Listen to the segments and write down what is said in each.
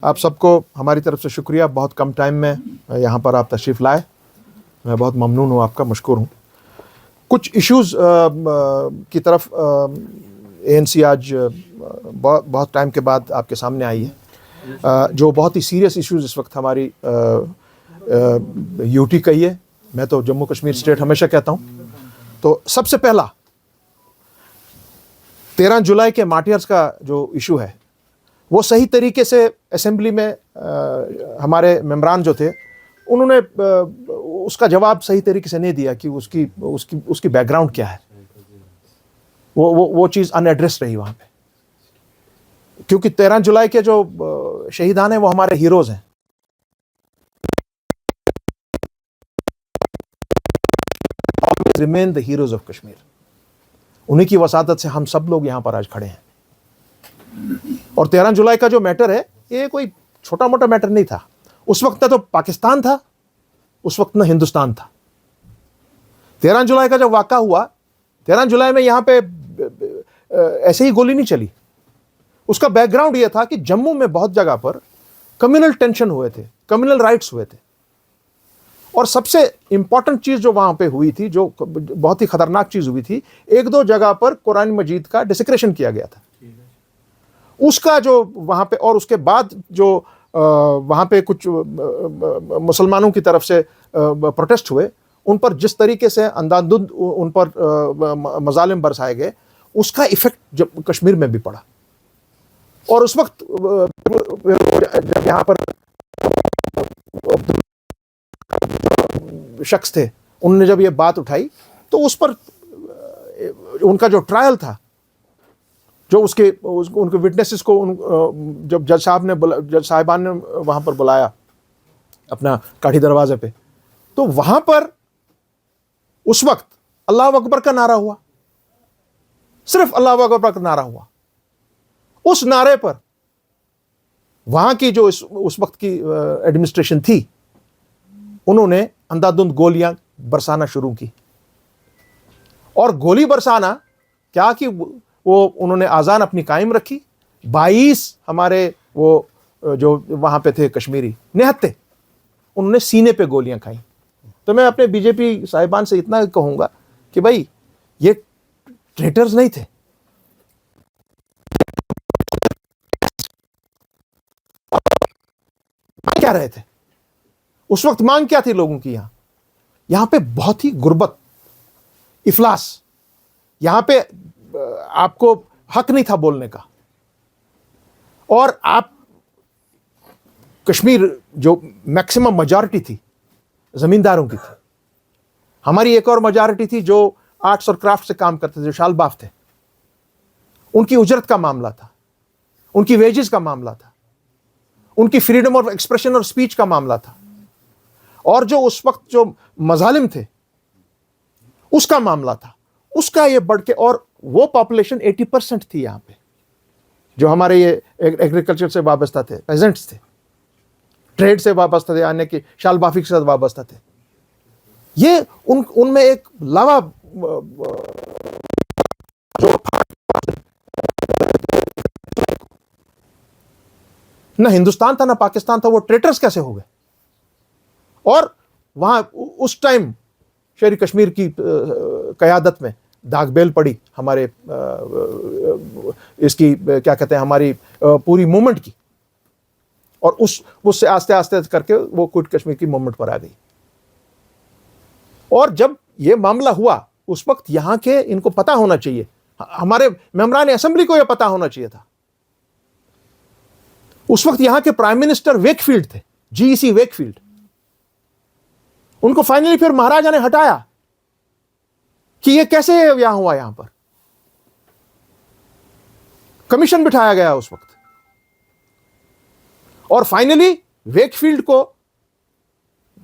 आप सबको हमारी तरफ से शुक्रिया, बहुत कम टाइम में यहाँ पर आप तशरीफ़ लाए। मैं बहुत ममनून हूँ, आपका मशकूर हूँ। कुछ इश्यूज़ की तरफ ANC आज बहुत टाइम के बाद आपके सामने आई है, जो बहुत ही सीरियस इश्यूज़ इस वक्त हमारी यूटी का ही है। मैं तो जम्मू कश्मीर स्टेट हमेशा कहता हूँ। तो सबसे पहला 13 जुलाई के मार्टियर्स का जो इशू है, वो सही तरीके से असेंबली में हमारे मेंबरान जो थे, उन्होंने उसका जवाब सही तरीके से नहीं दिया कि उसकी बैकग्राउंड क्या है। वो चीज़ अनएड्रेस रही वहाँ पे, क्योंकि 13 जुलाई के जो शहीदान हैं वो हमारे हीरोज़ हैं। Remain the heroes of Kashmir. उन्हीं की वसादत से हम सब लोग यहाँ पर आज खड़े हैं। और 13 जुलाई का जो मैटर है, ये कोई छोटा मोटा मैटर नहीं था। उस वक्त तो पाकिस्तान था, उस वक्त न हिंदुस्तान था। 13 जुलाई का जब वाक़ा हुआ, 13 जुलाई में यहाँ पे ऐसे ही गोली नहीं चली। उसका बैकग्राउंड ये था कि जम्मू में बहुत जगह पर कम्युनल टेंशन हुए थे, कम्युनल राइट्स हुए थे। और सबसे इंपॉर्टेंट चीज़ जो वहाँ पे हुई थी, जो बहुत ही खतरनाक चीज़ हुई थी, एक दो जगह पर कुरान मजीद का डिसेक्रेशन किया गया था। उसका जो वहाँ पे, और उसके बाद जो वहाँ पे कुछ मुसलमानों की तरफ से प्रोटेस्ट हुए, उन पर जिस तरीके से अंधाधुंध उन पर मजालिम बरसाए गए, उसका इफेक्ट जब कश्मीर में भी पड़ा। और उस वक्त जब यहाँ पर शख्स थे, उन्होंने जब ये बात उठाई, तो उस पर उनका जो ट्रायल था, जो उनके विटनेसेस को जब जज साहिबान ने वहाँ पर बुलाया अपना काठी दरवाजे पे, तो वहाँ पर उस वक्त अल्लाह अकबर का नारा हुआ, सिर्फ अल्लाह अकबर का नारा हुआ। उस नारे पर वहाँ की जो उस वक्त की एडमिनिस्ट्रेशन थी, उन्होंने अंधाधुंध गोलियां बरसाना शुरू की। और गोली बरसाना क्या कि वो उन्होंने आज़ान अपनी कायम रखी। 22 हमारे वो जो वहाँ पे थे कश्मीरी निहत्ते, उन्होंने सीने पे गोलियां खाई। तो मैं अपने बीजेपी साहिबान से इतना कहूँगा कि भाई, ये ट्रेटर्स नहीं थे। क्या रहे थे उस वक्त? मांग क्या थी लोगों की? यहां पे बहुत ही गुर्बत, इफलास, यहां पे आपको हक नहीं था बोलने का। और आप कश्मीर जो मैक्सिमम मेजॉरिटी थी जमींदारों की थी। हमारी एक और मेजॉरिटी थी जो आर्ट्स और क्राफ्ट से काम करते थे, जो शालबाफ थे। उनकी उजरत का मामला था, उनकी वेजेस का मामला था, उनकी फ्रीडम ऑफ एक्सप्रेशन और स्पीच का मामला था। और जो उस वक्त जो मजालिम थे, उसका मामला था। उसका ये बढ़ के, और वो पॉपुलेशन 80% थी यहाँ पे, जो हमारे ये एग्रीकल्चर से वाबस्ता थे, पेजेंट्स थे, ट्रेड से वाबस्ता थे, यानी कि शालबाफी के साथ वाबस्ता थे। ये उनमें एक लावा जो ना हिंदुस्तान था ना पाकिस्तान था, वो ट्रेटर्स कैसे हो गए? और वहां उस टाइम शेर कश्मीर की क़यादत में दागबेल पड़ी हमारे इसकी क्या कहते हैं, हमारी पूरी मूवमेंट की। और उससे आस्ते आस्ते करके वो क्विट कश्मीर की मूवमेंट पर आ गई। और जब ये मामला हुआ, उस वक्त यहाँ के इनको पता होना चाहिए, हमारे मेंबरान असेंबली को यह पता होना चाहिए था। उस वक्त यहाँ के प्राइम मिनिस्टर वेकफील्ड थे, GEC वेकफील्ड। उनको फाइनली फिर महाराजा ने हटाया कि ये कैसे यहां हुआ। यहां पर कमीशन बिठाया गया उस वक्त। और फाइनली वेकफील्ड को,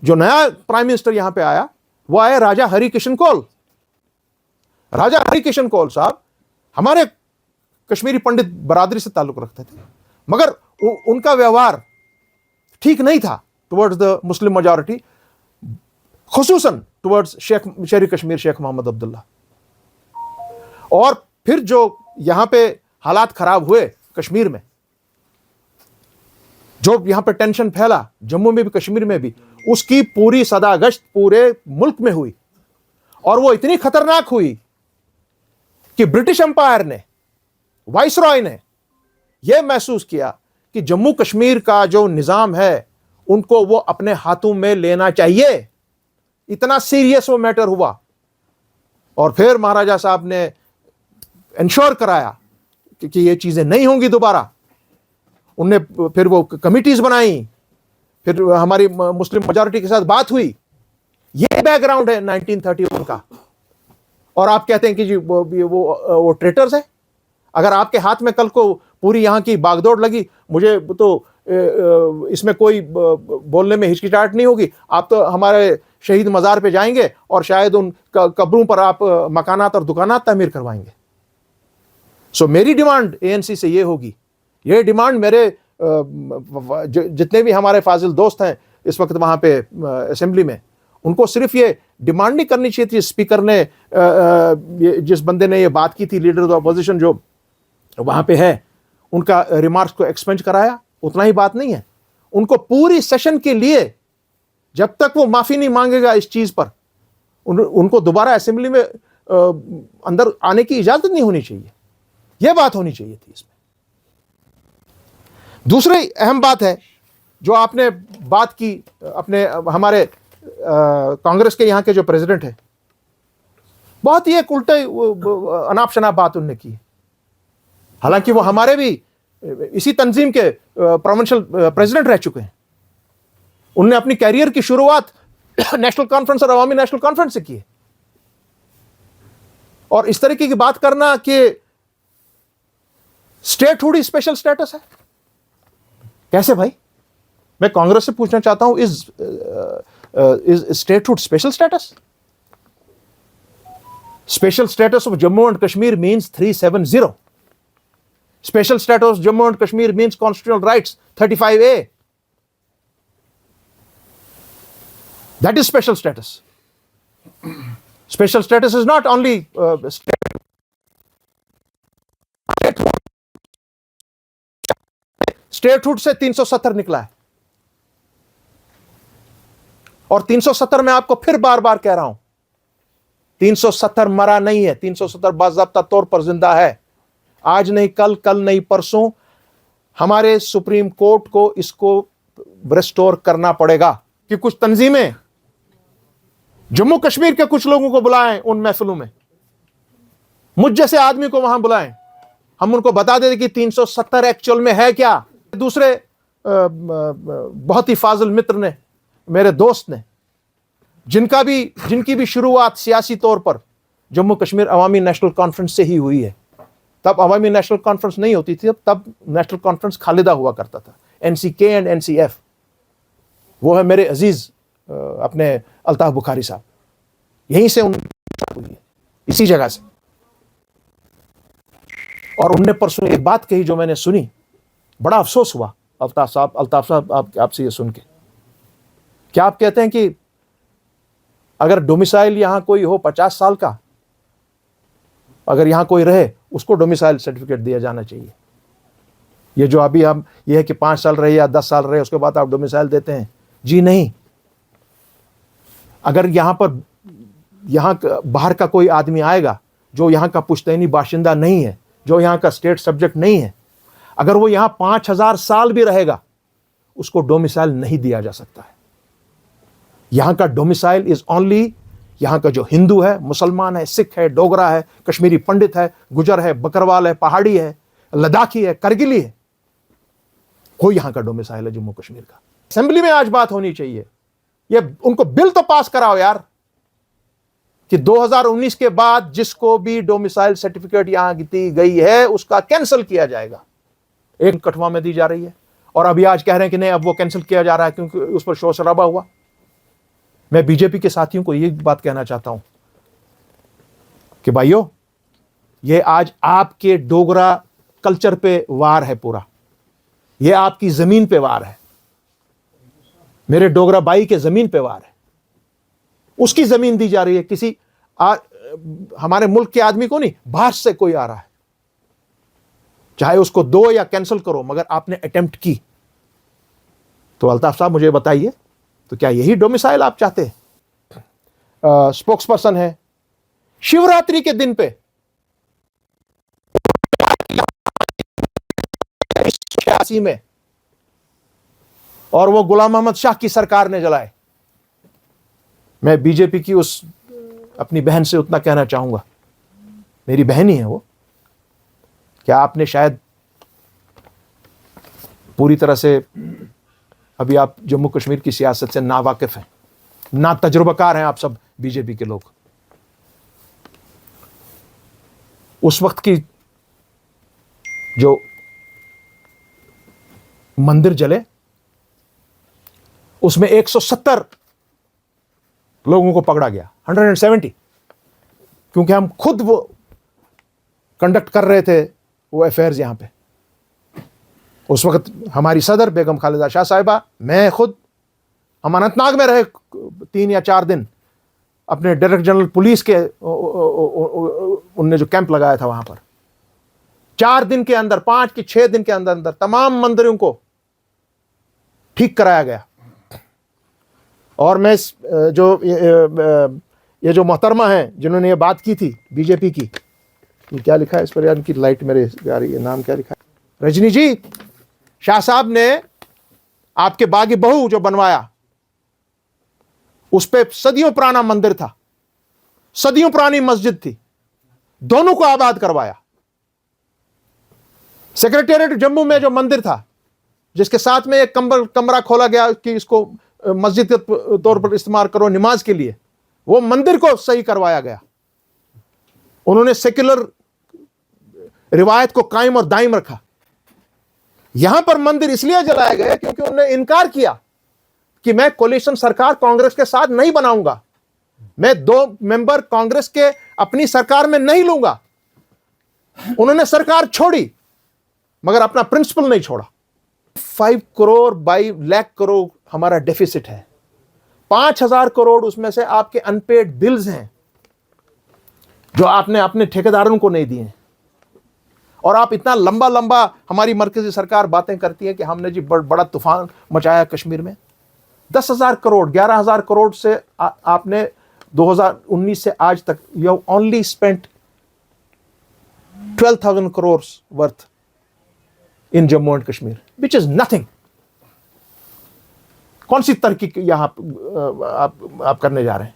जो नया प्राइम मिनिस्टर यहां पे आया, वो आया राजा हरिकिशन कौल। राजा हरिकिशन कौल साहब हमारे कश्मीरी पंडित बरादरी से ताल्लुक रखते थे, मगर उनका व्यवहार ठीक नहीं था टुवर्ड्स द मुस्लिम मेजॉरिटी, खुसूसन टुवर्ड्स शेर कश्मीर शेख मोहम्मद अब्दुल्ला। और फिर जो यहां पे हालात खराब हुए कश्मीर में, जो यहां पर टेंशन फैला जम्मू में भी कश्मीर में भी, उसकी पूरी सदागश्त पूरे मुल्क में हुई, और वो इतनी खतरनाक हुई कि ब्रिटिश एम्पायर ने, वाइसरॉय ने यह महसूस किया कि जम्मू कश्मीर का जो निजाम है उनको वो अपने हाथों में लेना चाहिए। इतना सीरियस वो मैटर हुआ, और फिर महाराजा साहब ने इंश्योर कराया कि ये चीजें नहीं होंगी दोबारा। उनने फिर वो कमिटीज बनाई, फिर हमारी मुस्लिम मेजॉरिटी के साथ बात हुई। ये बैकग्राउंड है 1931 का। और आप कहते हैं कि जी वो ट्रेटर्स है। अगर आपके हाथ में कल को पूरी यहां की बागदौड़ लगी, मुझे तो इसमें कोई बोलने में हिचकिचाहट नहीं होगी। आप तो हमारे शहीद मज़ार पे जाएंगे और शायद उन कब्रों पर आप मकानात और दुकानात तामीर करवाएंगे। सो मेरी डिमांड एएनसी से ये होगी, ये डिमांड मेरे जितने भी हमारे फाजिल दोस्त हैं इस वक्त वहाँ पे असेंबली में, उनको सिर्फ ये डिमांड नहीं करनी चाहिए थी। स्पीकर ने जिस बंदे ने ये बात की थी, लीडर ऑफ अपोजिशन जो वहाँ पे है, उनका रिमार्क्स को एक्सपेंज कराया, उतना ही बात नहीं है। उनको पूरी सेशन के लिए, जब तक वो माफी नहीं मांगेगा इस चीज पर, उनको दोबारा असेंबली में अंदर आने की इजाजत नहीं होनी चाहिए। यह बात होनी चाहिए थी इसमें। दूसरी अहम बात है जो आपने बात की, अपने हमारे कांग्रेस के यहाँ के जो प्रेसिडेंट है, बहुत ही एक उल्टे अनाप शनाप बात उन्होंने की। हालांकि वो हमारे भी इसी तंजीम के प्रोविंशियल प्रेसिडेंट रह चुके हैं। उनने अपनी कैरियर की शुरुआत नेशनल कॉन्फ्रेंस और अवामी नेशनल कॉन्फ्रेंस से की है। और इस तरीके की बात करना कि स्टेटहुड स्पेशल स्टेटस है, कैसे भाई? मैं कांग्रेस से पूछना चाहता हूं, is statehood special status? Special status of Jammu and Kashmir means 370. Special status of Jammu and Kashmir means constitutional rights 35A. That is special status. Special status is not only statehood से 370 निकला है। और 370 में आपको फिर बार बार कह रहा हूं, 370 मरा नहीं है, 370 बाज़ाब्ता तौर पर जिंदा है। आज नहीं कल, कल नहीं परसों हमारे सुप्रीम कोर्ट को इसको रिस्टोर करना पड़ेगा कि कुछ तंजीमें जम्मू कश्मीर के कुछ लोगों को बुलाएं उन महफिलों में, मुझ जैसे आदमी को वहां बुलाएं, हम उनको बता दें कि 370 एक्चुअल में है क्या। दूसरे बहुत ही फाजिल मित्र ने, मेरे दोस्त ने, जिनकी भी शुरुआत सियासी तौर पर जम्मू कश्मीर अवामी नेशनल कॉन्फ्रेंस से ही हुई है। तब अवामी नेशनल कॉन्फ्रेंस नहीं होती थी, तब नेशनल कॉन्फ्रेंस खालिदा हुआ करता था, एनसीके एंड एनसीएफ। वो है मेरे अजीज अपने अल्ताफ बुखारी साहब, यहीं से हुई है, इसी जगह से। और उनने परसों एक बात कही जो मैंने सुनी, बड़ा अफसोस हुआ अल्ताफ साहब आपसे ये सुन के। क्या आप कहते हैं कि अगर डोमिसाइल यहां कोई हो 50 साल का, अगर यहां कोई रहे, उसको डोमिसाइल सर्टिफिकेट दिया जाना चाहिए? ये जो अभी हम ये है कि 5 साल रहे या 10 साल रहे उसके बाद आप डोमिसाइल देते हैं, जी नहीं। अगर यहां बाहर का कोई आदमी आएगा जो यहां का पुश्तैनी बाशिंदा नहीं है, जो यहां का स्टेट सब्जेक्ट नहीं है, अगर वो यहां 5000 साल भी रहेगा, उसको डोमिसाइल नहीं दिया जा सकता है। यहां का डोमिसाइल इज ओनली यहां का जो हिंदू है, मुसलमान है, सिख है, डोगरा है, कश्मीरी पंडित है, गुजर है, बकरवाल है, पहाड़ी है, लद्दाखी है, करगिली है, कोई यहां का डोमिसाइल है जम्मू कश्मीर का। असेंबली में आज बात होनी चाहिए, ये उनको बिल तो पास कराओ यार कि 2019 के बाद जिसको भी डोमिसाइल सर्टिफिकेट यहां दी गई है उसका कैंसिल किया जाएगा। एक कठवा में दी जा रही है और अभी आज कह रहे हैं कि नहीं, अब वो कैंसिल किया जा रहा है क्योंकि उस पर शोर शराबा हुआ। मैं बीजेपी के साथियों को ये बात कहना चाहता हूं कि भाइयों, ये आज आपके डोगरा कल्चर पे वार है पूरा, ये आपकी जमीन पे वार है, मेरे डोगरा भाई के जमीन पे वार है। उसकी जमीन दी जा रही है किसी हमारे मुल्क के आदमी को नहीं, बाहर से कोई आ रहा है। चाहे उसको दो या कैंसिल करो, मगर आपने अटेम्प्ट की। तो अल्ताफ साहब मुझे बताइए, तो क्या यही डोमिसाइल आप चाहते हैं? स्पोक्स पर्सन है, शिवरात्रि के दिन पे 86 में, और वो गुलाम मोहम्मद शाह की सरकार ने जलाए। मैं बीजेपी की उस अपनी बहन से उतना कहना चाहूंगा, मेरी बहन ही है वो, क्या आपने शायद पूरी तरह से अभी आप जम्मू कश्मीर की सियासत से ना वाकिफ हैं, ना तजुर्बाकार हैं आप सब बीजेपी के लोग। उस वक्त की जो मंदिर जले उसमें 170 लोगों को पकड़ा गया, 170, क्योंकि हम खुद वो कंडक्ट कर रहे थे वो अफेयर्स यहां पे। उस वक्त हमारी सदर बेगम खालिदा शाह साहिबा, मैं खुद, हम अनंतनाग में रहे 3 या 4 दिन, अपने डायरेक्टर जनरल पुलिस के उनने जो कैंप लगाया था वहां पर, 4 दिन के अंदर, 5 कि 6 दिन के अंदर अंदर तमाम मंदिरों को ठीक कराया गया। और मैं ये जो मोहतरमा है जिन्होंने ये बात की थी बीजेपी की, ये क्या लिखा है इस पर, यार इनकी लाइट मेरे आ रही है, नाम क्या लिखा है, रजनी जी, शाह साहब ने आपके बागी बहू जो बनवाया, उस पे सदियों पुराना मंदिर था, सदियों पुरानी मस्जिद थी, दोनों को आबाद करवाया। सेक्रेटेरिएट जम्मू में जो मंदिर था, जिसके साथ में एक कमरा खोला गया कि इसको मस्जिद के तौर पर इस्तेमाल करो नमाज के लिए, वो मंदिर को सही करवाया गया। उन्होंने सेक्युलर रिवायत को कायम और दायम रखा। यहां पर मंदिर इसलिए जलाया गया क्योंकि उन्होंने इनकार किया कि मैं कोलिशन सरकार कांग्रेस के साथ नहीं बनाऊंगा, मैं 2 मेंबर कांग्रेस के अपनी सरकार में नहीं लूंगा। उन्होंने सरकार छोड़ी मगर अपना प्रिंसिपल नहीं छोड़ा। 5 करोड़ बाई लाख करोड़ हमारा डेफिसिट है, 5000 करोड़ उसमें से आपके अनपेड बिल्स हैं जो आपने अपने ठेकेदारों को नहीं दिए हैं। और आप इतना लंबा लंबा हमारी मरकजी सरकार बातें करती है कि हमने जी बड़ा तूफान मचाया कश्मीर में। 10,000 करोड़, 11,000 करोड़ से आपने 2019 से आज तक you have only spent 12,000 crore worth in Jammu and Kashmir, which is nothing. कौन सी तरक्की यहां आप करने जा रहे हैं?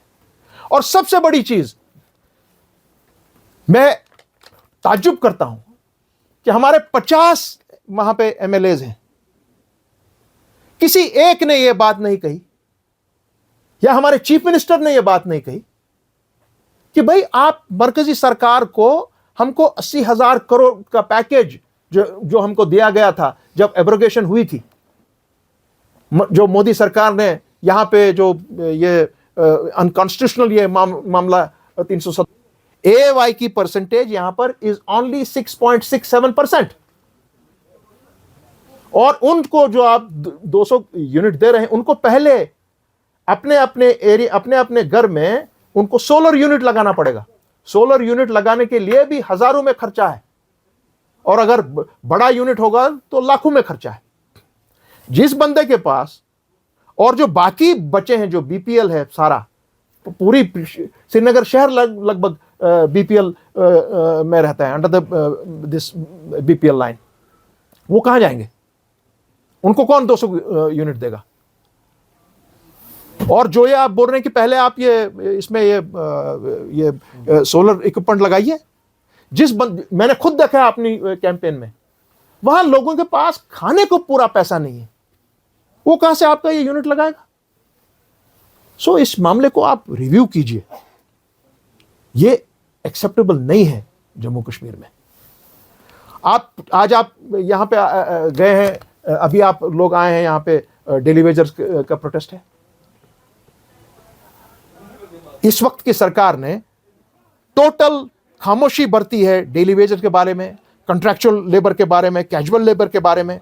और सबसे बड़ी चीज, मैं ताज्जुब करता हूं कि हमारे 50 वहां पे एमएलएज हैं, किसी एक ने यह बात नहीं कही, या हमारे चीफ मिनिस्टर ने यह बात नहीं कही कि भाई आप मरकजी सरकार को, हमको 80,000 करोड़ का पैकेज जो हमको दिया गया था जब एब्रोगेशन हुई थी, जो मोदी सरकार ने यहां पे जो ये अनकॉन्स्टिट्यूशनल ये मामला 370, AY की परसेंटेज यहां पर इज ओनली 6.67%। और उनको जो आप 200 यूनिट दे रहे हैं, उनको पहले अपने अपने एरिया, अपने अपने घर में उनको सोलर यूनिट लगाना पड़ेगा। सोलर यूनिट लगाने के लिए भी हजारों में खर्चा है, और अगर बड़ा यूनिट होगा तो लाखों में खर्चा है। जिस बंदे के पास, और जो बाकी बचे हैं जो बीपीएल है, सारा पूरी श्रीनगर शहर लगभग बीपीएल में रहता है, अंडर दिस बीपीएल लाइन, वो कहां जाएंगे? उनको कौन 200 यूनिट देगा? और जो ये आप बोल रहे हैं कि पहले आप इसमें ये सोलर इक्विपमेंट लगाइए, मैंने खुद देखा है अपनी कैंपेन में, वहां लोगों के पास खाने को पूरा पैसा नहीं है, वो कहां से आपका ये यूनिट लगाएगा? सो इस मामले को आप रिव्यू कीजिए, ये एक्सेप्टेबल नहीं है जम्मू कश्मीर में। आज आप यहां पे गए हैं, अभी आप लोग आए हैं यहां पे, डेली वेजर्स का प्रोटेस्ट है। इस वक्त की सरकार ने टोटल खामोशी बरती है डेली वेजर के बारे में, कॉन्ट्रैक्चुअल लेबर के बारे में, कैजुअल लेबर के बारे में,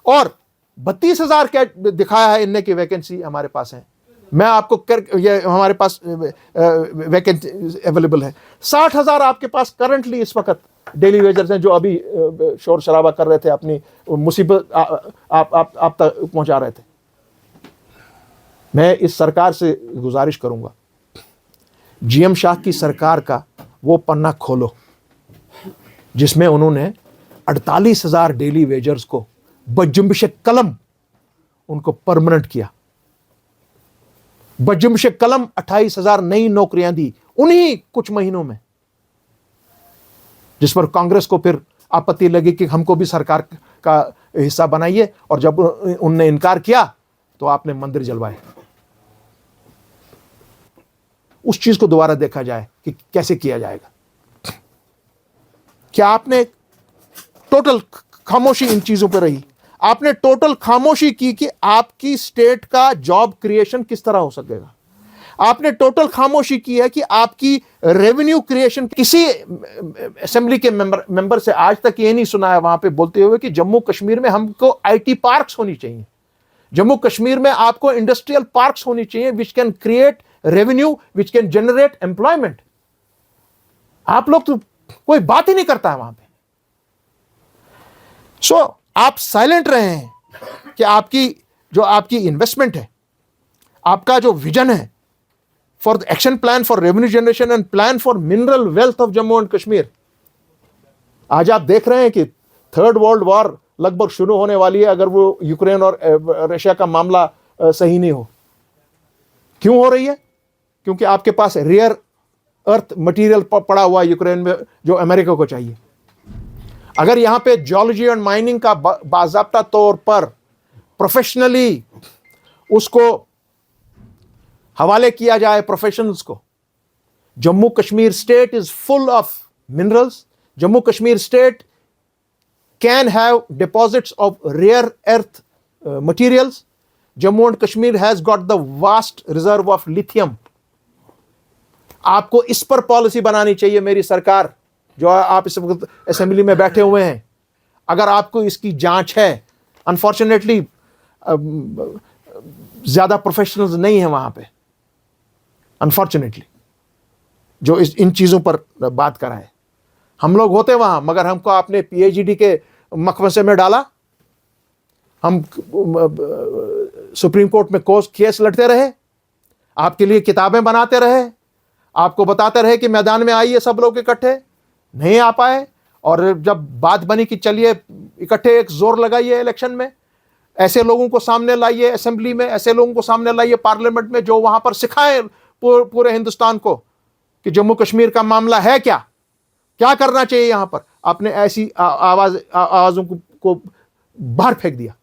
और 32,000 दिखाया है इनने की वैकेंसी हमारे पास है। मैं आपको ये हमारे पास वैकेंसी अवेलेबल है, 60,000 आपके पास करंटली इस वक्त डेली वेजर्स हैं जो अभी शोर शराबा कर रहे थे, अपनी मुसीबत आप तक पहुंचा रहे थे। मैं इस सरकार से गुजारिश करूंगा, जीएम शाह की सरकार का वो पन्ना खोलो जिसमें उन्होंने 48,000 डेली वेजर्स को बजुम्बिश कलम उनको परमानेंट किया। बजुम्बिश कलम 28,000 नई नौकरियां दी उन्हीं कुछ महीनों में, जिस पर कांग्रेस को फिर आपत्ति लगी कि हमको भी सरकार का हिस्सा बनाइए, और जब उनने इनकार किया तो आपने मंदिर जलवाए। उस चीज को दोबारा देखा जाए कि कैसे किया जाएगा। क्या आपने टोटल खामोशी इन चीजों पर रही? आपने टोटल खामोशी की कि आपकी स्टेट का जॉब क्रिएशन किस तरह हो सकेगा। आपने टोटल खामोशी की है कि आपकी रेवेन्यू क्रिएशन। किसी असेंबली के मेंबर से आज तक ये नहीं सुना है वहां पे बोलते हुए कि जम्मू कश्मीर में हमको आईटी पार्क्स होनी चाहिए, जम्मू कश्मीर में आपको इंडस्ट्रियल पार्क्स होनी चाहिए which can create revenue, which can generate employment. आप लोग तो कोई बात ही नहीं करता है वहां पे। सो आप साइलेंट रहे हैं कि आपकी इन्वेस्टमेंट है, आपका जो विजन है for the action plan for revenue generation and plan for mineral wealth of Jammu and Kashmir. आज आप देख रहे हैं कि थर्ड वर्ल्ड वॉर लगभग शुरू होने वाली है अगर वो यूक्रेन और रशिया का मामला सही नहीं हो। क्यों हो रही है? क्योंकि आपके पास रेयर अर्थ मटेरियल पड़ा हुआ है यूक्रेन में जो अमेरिका को चाहिए। अगर यहां पे जियोलॉजी एंड माइनिंग का बाज़ाब्ता तौर पर प्रोफेशनली उसको हवाले किया जाए प्रोफेशनल्स को, Jammu Kashmir state is full of minerals. Jammu Kashmir state can have deposits of rare earth materials. Jammu and Kashmir has got the vast reserve of lithium. आपको इस पर पॉलिसी बनानी चाहिए मेरी सरकार, जो आप इस वक्त असेंबली में बैठे हुए हैं। अगर आपको इसकी जांच है, अनफॉर्चुनेटली ज्यादा प्रोफेशनल्स नहीं है वहां पे, अनफॉर्चुनेटली, जो इन चीजों पर बात कराए। हम लोग होते वहां, मगर हमको आपने पीएचडी के मकबसे में डाला। हम सुप्रीम कोर्ट में केस लड़ते रहे, आपके लिए किताबें बनाते रहे, आपको बताते रहे कि मैदान में आइए सब लोग इकट्ठे, नहीं आ पाए। और जब बात बनी कि चलिए इकट्ठे एक जोर लगाइए इलेक्शन में, ऐसे लोगों को सामने लाइए असेंबली में, ऐसे लोगों को सामने लाइए पार्लियामेंट में जो वहां पर सिखाए पूरे हिंदुस्तान को कि जम्मू कश्मीर का मामला है क्या करना चाहिए यहां पर। आपने ऐसी आवाजों को बाहर फेंक दिया।